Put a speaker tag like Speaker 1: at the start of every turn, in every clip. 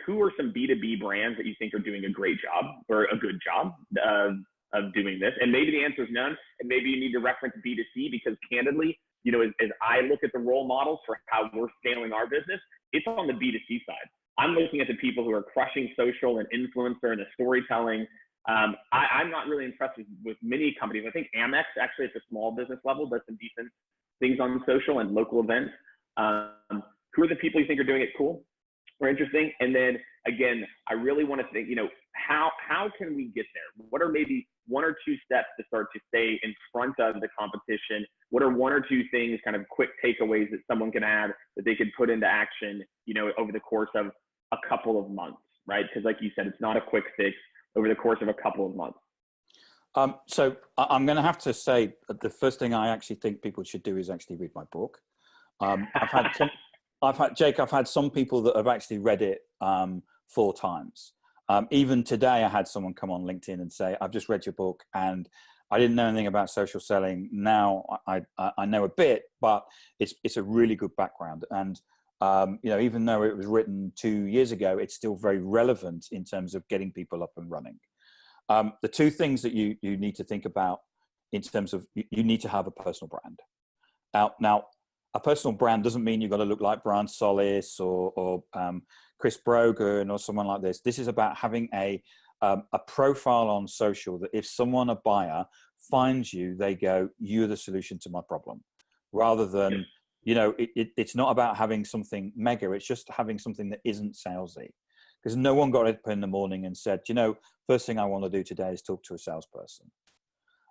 Speaker 1: who are some B2B brands that you think are doing a great job or a good job of doing this? And maybe the answer is none. And maybe you need to reference B2C, because candidly, you know, as I look at the role models for how we're scaling our business, it's on the B2C side. I'm looking at the people who are crushing social and influencer and the storytelling. I'm not really impressed with many companies. I think Amex, actually, at the small business level, does some decent things on social and local events. Who are the people you think are doing it cool or interesting? And then again, I really want to think, you know, how can we get there? What are maybe one or two steps to start to stay in front of the competition? What are one or two things, kind of quick takeaways that someone can add that they could put into action, you know, over the course of a couple of months, right? Because like you said, it's not a quick fix, over the course of a couple of months.
Speaker 2: So I'm going to have to say that the first thing I actually think people should do is actually read my book. I've had some people that have actually read it 4 times. Even today, I had someone come on LinkedIn and say, I've just read your book and I didn't know anything about social selling. Now I know a bit, but it's a really good background. And, you know, even though it was written 2 years ago, it's still very relevant in terms of getting people up and running. The 2 things that you need to think about in terms of, you need to have a personal brand. Now, a personal brand doesn't mean you've got to look like Brian Solis or Chris Brogan or someone like this. This is about having a profile on social that if someone, a buyer, finds you, they go, you're the solution to my problem. Rather than, you know, it's not about having something mega. It's just having something that isn't salesy. Because no one got up in the morning and said, you know, first thing I want to do today is talk to a salesperson.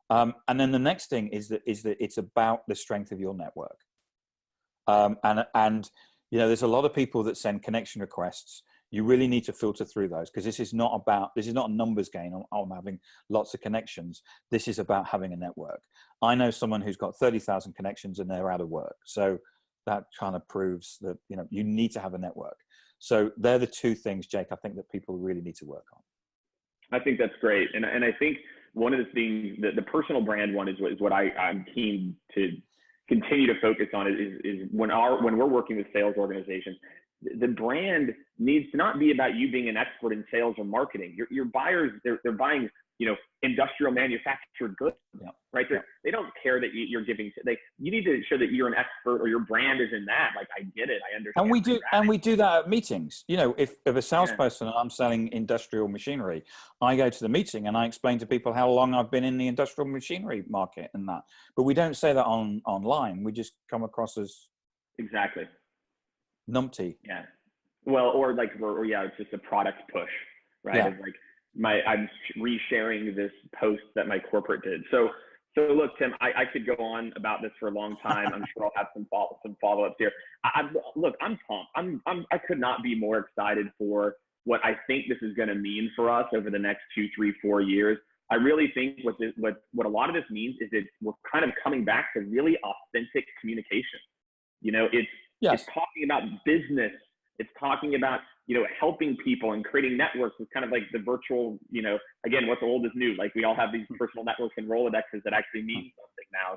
Speaker 2: And then the next thing is that it's about the strength of your network. And you know, there's a lot of people that send connection requests. You really need to filter through those, because this is not a numbers game on having lots of connections. This is about having a network. I know someone who's got 30,000 connections and they're out of work. So that kind of proves that, you know, you need to have a network. So they're the 2 things, Jake, I think that people really need to work on.
Speaker 1: I think that's great. And I think one of the things that the personal brand one is what I'm keen to continue to focus on is when we're working with sales organizations, the brand needs to not be about you being an expert in sales or marketing. Your buyers, they're buying, you know, industrial manufactured goods, right? They don't care that you're giving. You need to show that you're an expert or your brand is in that. Like, I get it, I understand.
Speaker 2: And we do that at meetings. You know, if a salesperson and I'm selling industrial machinery, I go to the meeting and I explain to people how long I've been in the industrial machinery market and that. But we don't say that online. We just come across as
Speaker 1: exactly
Speaker 2: numpty.
Speaker 1: Yeah. Well, it's just a product push, right?
Speaker 2: Yeah.
Speaker 1: It's like I'm resharing this post that my corporate did. So look, Tim, I could go on about this for a long time. I'm sure I'll have some follow-ups here. I'm pumped. I could not be more excited for what I think this is going to mean for us over the next 2, 3, 4 years. I really think what a lot of this means is that we're kind of coming back to really authentic communication. You know, it's talking about business. It's talking about, you know, helping people and creating networks. It's kind of like the virtual, you know, again, what's old is new. Like, we all have these personal networks and Rolodexes that actually mean something now.